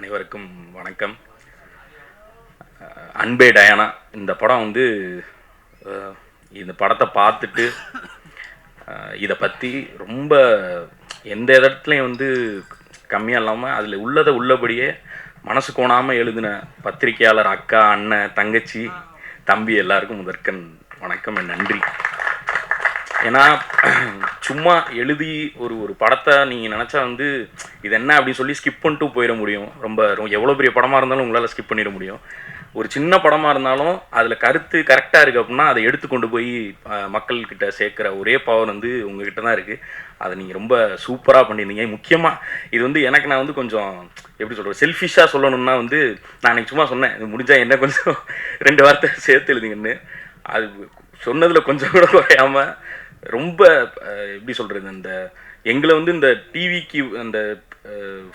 அனைவருக்கும் வணக்கம். அன்பே டயானா இந்த படம் வந்து இந்த படத்தை பார்த்துட்டு இதை பற்றி ரொம்ப எந்த இடத்துலையும் வந்து கம்மியாக இல்லாமல் அதில் உள்ளதை உள்ளபடியே மனசு கோணாமல் எழுதின பத்திரிகையாளர் அக்கா, அண்ணன், தங்கச்சி, தம்பி எல்லாருக்கும் முதற்கண் வணக்கம், நன்றி. ஏன்னா சும்மா எழுதி ஒரு படத்தை நீங்கள் நினச்சா வந்து இது என்ன அப்படின்னு சொல்லி ஸ்கிப் பண்ணிட்டு போயிட முடியும். ரொம்ப எவ்வளோ பெரிய படமாக இருந்தாலும் உங்களால் ஸ்கிப் பண்ணிட முடியும். ஒரு சின்ன படமாக இருந்தாலும் அதில் கருத்து கரெக்டாக இருக்குது அப்படின்னா அதை எடுத்துக்கொண்டு போய் மக்கள்கிட்ட சேர்க்குற ஒரே பவர் வந்து உங்ககிட்ட தான் இருக்குது. அதை நீங்கள் ரொம்ப சூப்பராக பண்ணியிருந்தீங்க. முக்கியமாக இது வந்து எனக்கு நான் வந்து கொஞ்சம் எப்படி சொல்கிறது, செல்ஃபிஷாக சொல்லணும்னா வந்து நான் எனக்கு சும்மா சொன்னேன், இது முடிஞ்சால் என்ன கொஞ்சம் 2 வார்த்தை சேர்த்து எழுதிங்கன்னு. அது சொன்னதில் கொஞ்சம் கூட குறையாமல் ரொம்ப எப்படி சொல்கிறது, அந்த எங்களை வந்து இந்த டிவிக்கு அந்த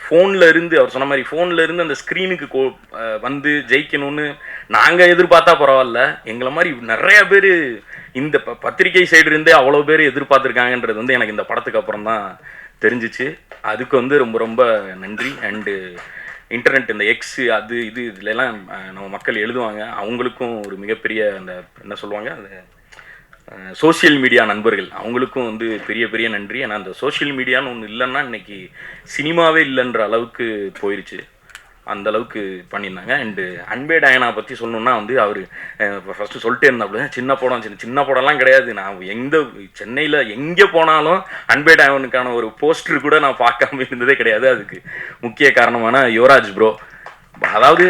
ஃபோனில் இருந்து அவர் சொன்ன மாதிரி ஃபோனில் இருந்து அந்த ஸ்க்ரீனுக்கு வந்து ஜெயிக்கணும்னு நாங்கள் எதிர்பார்த்தா பரவாயில்ல, எங்களை மாதிரி நிறையா பேர் இந்த பத்திரிகை சைடு இருந்தே அவ்வளோ பேர் எதிர்பார்த்துருக்காங்கன்றது வந்து எனக்கு இந்த படத்துக்கு அப்புறம் தான் தெரிஞ்சிச்சு. அதுக்கு வந்து ரொம்ப ரொம்ப நன்றி. அண்டு இன்டர்நெட் இந்த எக்ஸ் அது இதுலலாம் நம்ம மக்கள் எழுதுவாங்க, அவங்களுக்கும் ஒரு மிகப்பெரிய அந்த என்ன சொல்லுவாங்க, அந்த சோசியல் மீடியா நண்பர்கள் அவங்களுக்கும் வந்து பெரிய பெரிய நன்றி. ஏன்னா அந்த சோஷியல் மீடியான்னு ஒன்று இல்லைன்னா இன்னைக்கு சினிமாவே இல்லைன்ற அளவுக்கு போயிடுச்சு, அந்த அளவுக்கு பண்ணியிருந்தாங்க. அண்டு அன்பே டயானா பற்றி சொல்லணுன்னா வந்து அவர் ஃபஸ்ட்டு சொல்லிட்டே இருந்தாப்புல சின்ன படம்லாம் கிடையாது. நான் சென்னையில் எங்கே போனாலும் அன்பே டயானுக்கான ஒரு போஸ்டர் கூட நான் பார்க்காம இருந்ததே கிடையாது. அதுக்கு முக்கிய காரணமான யுவராஜ் ப்ரோ. அதாவது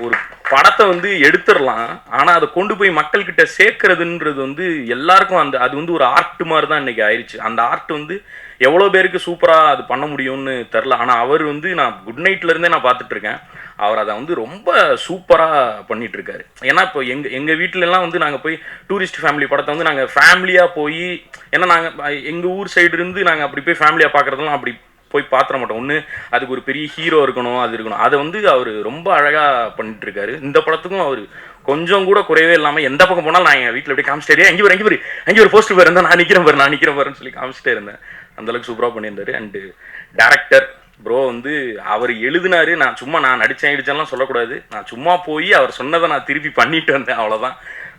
ஒரு படத்தை வந்து எடுத்துடலாம், ஆனால் அதை கொண்டு போய் மக்கள்கிட்ட சேர்க்கறதுன்றது வந்து எல்லாருக்கும் அது வந்து ஒரு ஆர்ட் மாதிரி தான் இன்றைக்கி ஆயிடுச்சு. அந்த ஆர்ட் வந்து எவ்வளோ பேருக்கு சூப்பராக அது பண்ண முடியும்னு தெரில. ஆனால் அவர் வந்து நான் குட் நைட்லேருந்தே நான் பார்த்துட்ருக்கேன், அவர் அதை வந்து ரொம்ப சூப்பராக பண்ணிகிட்ருக்காரு. ஏன்னா இப்போ எங்கள் வீட்டிலலாம் வந்து நாங்கள் போய் டூரிஸ்ட் ஃபேமிலி படத்தை வந்து நாங்கள் ஃபேமிலியாக போய், ஏன்னா நாங்கள் எங்கள் ஊர் சைடு இருந்து நாங்கள் அப்படி போய் ஃபேமிலியாக பார்க்குறதெல்லாம் அப்படி போய் பார்த்துட மாட்டோம். ஒன்று அதுக்கு ஒரு பெரிய ஹீரோ இருக்கணும், அது இருக்கணும். அதை வந்து அவர் ரொம்ப அழகாக பண்ணிட்டுருக்காரு. இந்த படத்துக்கும் அவர் கொஞ்சம் கூட குறையவே இல்லாமல் எந்த பக்கம் போனாலும் நான் எங்கள் வீட்டில் அப்படியே காமிச்சிட்டே எங்கே ஒரு போஸ்ட் பாரு இருந்தால் நான் நிற்கிறேன் பாருன்னு சொல்லி காமிச்சிட்டே இருந்தேன். அந்தளவுக்கு சூப்பராக பண்ணியிருந்தாரு. அண்டு டேரக்டர் ப்ரோ வந்து அவர் எழுதினாரு, நான் நடித்தேன்லாம் சொல்லக்கூடாது, நான் சும்மா போய் அவர் சொன்னதை நான் திருப்பி பண்ணிட்டு வந்தேன், அவ்வளோதான்.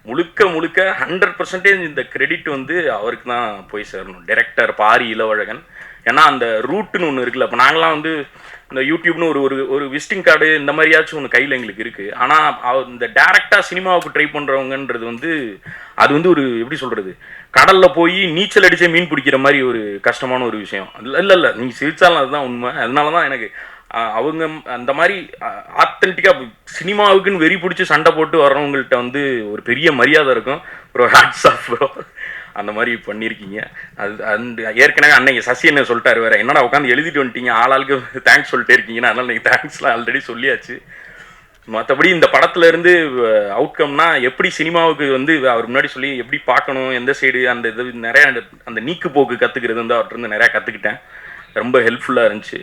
முழுக்க 100% இந்த கிரெடிட் வந்து அவருக்கு தான் போய் சேரணும். டைரக்டர் பாரி இளவழகன். ஏன்னா அந்த ரூட்டுன்னு ஒன்று இருக்குல்ல, இப்போ நாங்களாம் வந்து இந்த யூடியூப்னு ஒரு விசிட்டிங் கார்டு இந்த மாதிரியாச்சும் ஒன்று கையில் எங்களுக்கு இருக்குது. ஆனால் இந்த டேரெக்டாக சினிமாவுக்கு ட்ரை பண்ணுறவங்கன்றது வந்து அது வந்து ஒரு எப்படி சொல்கிறது, கடலில் போய் நீச்சல் அடித்தே மீன் பிடிக்கிற மாதிரி ஒரு கஷ்டமான ஒரு விஷயம். இல்லை நீங்கள் சிரிச்சாலும் அதுதான் உண்மை. அதனால தான் எனக்கு அவங்க அந்த மாதிரி ஆத்தென்டிக்காக சினிமாவுக்குன்னு வெறி பிடிச்சி சண்டை போட்டு வர்றவங்கள்ட்ட வந்து ஒரு பெரிய மரியாதை இருக்கும். ப்ரோ ஹேட்ஸ் ஆஃப் ப்ரோ, அந்த மாதிரி பண்ணியிருக்கீங்க. அந்த ஏற்கனவே அன்னைக்கு சசி என்ன சொல்லிட்டாரு வேறு, என்னடா உட்காந்து எழுதிட்டு வந்துட்டீங்க, ஆளுக்கு தேங்க்ஸ் சொல்லிட்டே இருக்கீங்கன்னா, அதனால் நீங்கள் தேங்க்ஸ்லாம் ஆல்ரெடி சொல்லியாச்சு. மற்றபடி இந்த படத்துலேருந்து அவுட்கம்னா எப்படி சினிமாவுக்கு வந்து அவர் முன்னாடி சொல்லி எப்படி பார்க்கணும், எந்த சைடு அந்த இது நிறையா அந்த நீக்கு போக்கு கற்றுக்கிறது வந்து அவர்கிட்ட நிறையா கற்றுக்கிட்டேன். ரொம்ப ஹெல்ப்ஃபுல்லாக இருந்துச்சு.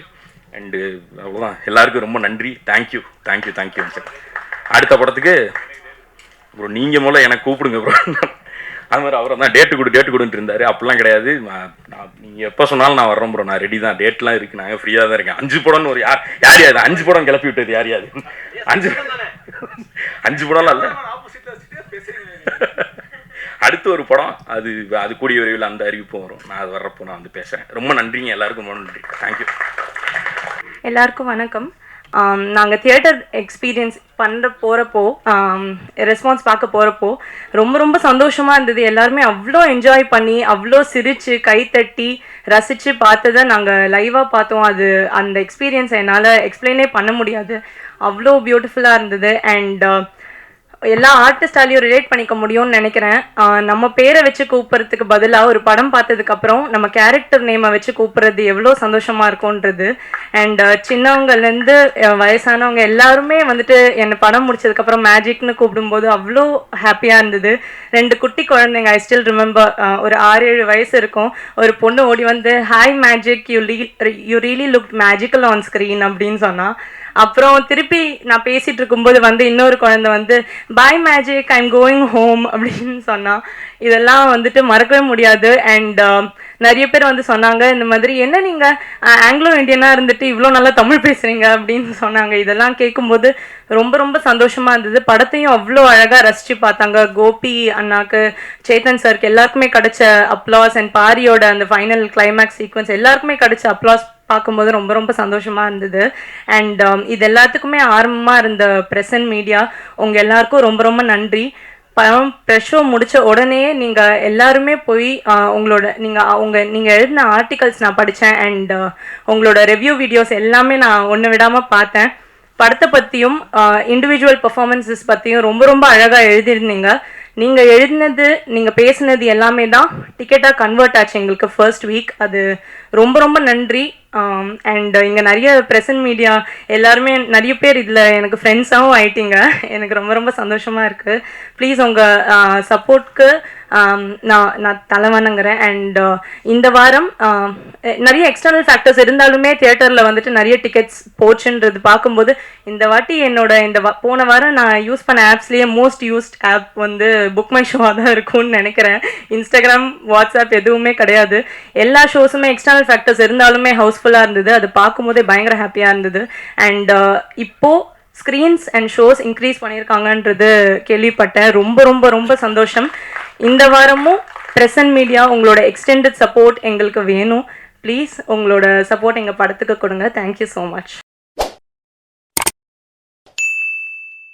அண்டு அவ்வளோதான், எல்லாருக்கும் ரொம்ப நன்றி. Thank you sir. அடுத்த படத்துக்கு ப்ரோ நீங்கள் முதல்ல எனக்கு கூப்பிடுங்க ப்ரோ. அது மாதிரி அவரை தான் டேட்டு கொடுன்ட்டு இருந்தார். அப்படிலாம் கிடையாது, நீங்கள் எப்போ சொன்னாலும் நான் வர்றேன் ப்ரோ, நான் ரெடி தான், டேட்லாம் இருக்குது, நாங்கள் ஃப்ரீயாக தான் இருக்கேன். 5 படம்னு ஒரு யார் 5 படம் கிளப்பி விட்டது யார் 5 படம்லாம் இல்லை. அடுத்து ஒரு படம் அது கூடிய விரைவில் அந்த அறிவிப்பும் வரும். நான் அது வர்றப்போ நான் வந்து பேசுகிறேன். ரொம்ப நன்றிங்க, எல்லாருக்கும் ரொம்ப நன்றி. தேங்க்யூ. எல்லாருக்கும் வணக்கம். நாங்கள் தியேட்டர் எக்ஸ்பீரியன்ஸ் போகிறப்போ ரெஸ்பான்ஸ் பார்க்க போகிறப்போ ரொம்ப சந்தோஷமாக இருந்தது. எல்லாருமே அவ்வளோ என்ஜாய் பண்ணி அவ்வளோ சிரித்து கைத்தட்டி ரசித்து பார்த்ததை நாங்கள் லைவாக பார்த்தோம். அந்த எக்ஸ்பீரியன்ஸை என்னால் எக்ஸ்பிளைனே பண்ண முடியாது, அவ்வளோ பியூட்டிஃபுல்லாக இருந்தது. அண்ட் எல்லா ஆர்டிஸ்டாலையும் ரிலேட் பண்ணிக்க முடியும்னு நினைக்கிறேன். நம்ம பேரை வச்சு கூப்பிட்றதுக்கு பதிலாக ஒரு படம் பார்த்ததுக்கப்புறம் நம்ம கேரக்டர் நேமை வச்சு கூப்பிட்றது எவ்வளோ சந்தோஷமாக இருக்கும்ன்றது. அண்ட் சின்னவங்கலேருந்து வயசானவங்க எல்லாருமே வந்துட்டு என்னை படம் முடிச்சதுக்கப்புறம் மேஜிக்னு கூப்பிடும்போது அவ்வளோ ஹாப்பியாக இருந்தது. 2 குட்டி குழந்தைங்க, ஐ ஸ்டில் ரிமெம்பர், ஒரு 6-7 வயசு இருக்கும். ஒரு பொண்ணு ஓடி வந்து hi magic, you really look magical on screen அப்படின்னு சொன்னால், அப்புறம் திருப்பி நான் பேசிகிட்டு இருக்கும்போது வந்து இன்னொரு குழந்தை வந்து bye magic, I am going home அப்படின்னு சொன்னால், இதெல்லாம் வந்துட்டு மறக்கவே முடியாது. அண்ட் நிறைய பேர் வந்து சொன்னாங்க இந்த மாதிரி என்ன நீங்கள் ஆங்கிலோ இந்தியனாக இருந்துட்டு இவ்வளோ நல்லா தமிழ் பேசுகிறீங்க அப்படின்னு சொன்னாங்க. இதெல்லாம் கேட்கும்போது ரொம்ப ரொம்ப சந்தோஷமாக இருந்தது. படத்தையும் அவ்வளோ அழகாக ரசித்து பார்த்தாங்க. கோபி அண்ணாக்கு, சேத்தன் சாருக்கு எல்லாருக்குமே கிடைச்ச அப்ளாஸ் அண்ட் பாரியோட அந்த ஃபைனல் கிளைமேக்ஸ் சீக்வன்ஸ் எல்லாருக்குமே கிடைச்ச அப்ளாஸ் பார்க்கும்போது ரொம்ப ரொம்ப சந்தோஷமாக இருந்தது. அண்ட் இது எல்லாத்துக்குமே ஆரம்பமாக இருந்த ப்ரெசன்ட் மீடியா உங்கள் எல்லாருக்கும் ரொம்ப ரொம்ப நன்றி. படம் ப்ரெஷ் ஷோ முடித்த உடனே நீங்கள் எல்லாருமே போய் நீங்கள் எழுதின ஆர்டிகல்ஸ் நான் படித்தேன். அண்ட் உங்களோட ரிவ்யூ வீடியோஸ் எல்லாமே நான் ஒன்று விடாமல் பார்த்தேன். படத்தை பற்றியும் இண்டிவிஜுவல் பர்ஃபார்மன்ஸஸ் பற்றியும் ரொம்ப ரொம்ப அழகாக எழுதியிருந்தீங்க. நீங்கள் எழுதினது, நீங்கள் பேசினது எல்லாமே தான் டிக்கெட்டாக கன்வெர்ட் ஆச்சு எங்களுக்கு ஃபர்ஸ்ட் வீக். அது ரொம்ப ரொம்ப நன்றி. அண்ட் இங்கே நிறைய ப்ரெசன்ட் மீடியா எல்லாருமே நிறைய பேர் இதில் எனக்கு ஃப்ரெண்ட்ஸாகவும் ஆயிட்டீங்க. எனக்கு ரொம்ப ரொம்ப சந்தோஷமாக இருக்குது. ப்ளீஸ் உங்கள் சப்போர்ட்க்கு நான் தலை வணங்குறேன். அண்ட் இந்த வாரம் நிறைய எக்ஸ்டர்னல் ஃபேக்டர்ஸ் இருந்தாலுமே தியேட்டரில் வந்துட்டு நிறைய டிக்கெட்ஸ் போச்சுன்றது பார்க்கும்போது இந்த வாட்டி போன வாரம் நான் யூஸ் பண்ண ஆப்ஸ்லேயே மோஸ்ட் யூஸ்ட் ஆப் வந்து புக் மை ஷோவாக தான் இருக்கும்னு நினைக்கிறேன். இன்ஸ்டாகிராம், வாட்ஸ்அப் எதுவுமே கிடையாது. எல்லா ஷோஸுமே எக்ஸ்டர்னல் ஃபேக்டர்ஸ் இருந்தாலுமே ஹவுஸ்ஃபுல்லாக இருந்தது. அது பார்க்கும்போதே பயங்கர ஹாப்பியாக இருந்தது. அண்ட் இப்போது ஸ்க்ரீன்ஸ் அண்ட் ஷோஸ் இன்க்ரீஸ் பண்ணியிருக்காங்கன்றது கேள்விப்பட்டேன். ரொம்ப ரொம்ப ரொம்ப சந்தோஷம். இந்த வாரமும் ப்ரெசன்ட் மீடியா உங்களோட எக்ஸ்டெண்டட் சப்போர்ட் எங்களுக்கு வேணும். ப்ளீஸ் உங்களோட சப்போர்ட் எங்கள் படத்துக்கு கொடுங்க. Thank you so much.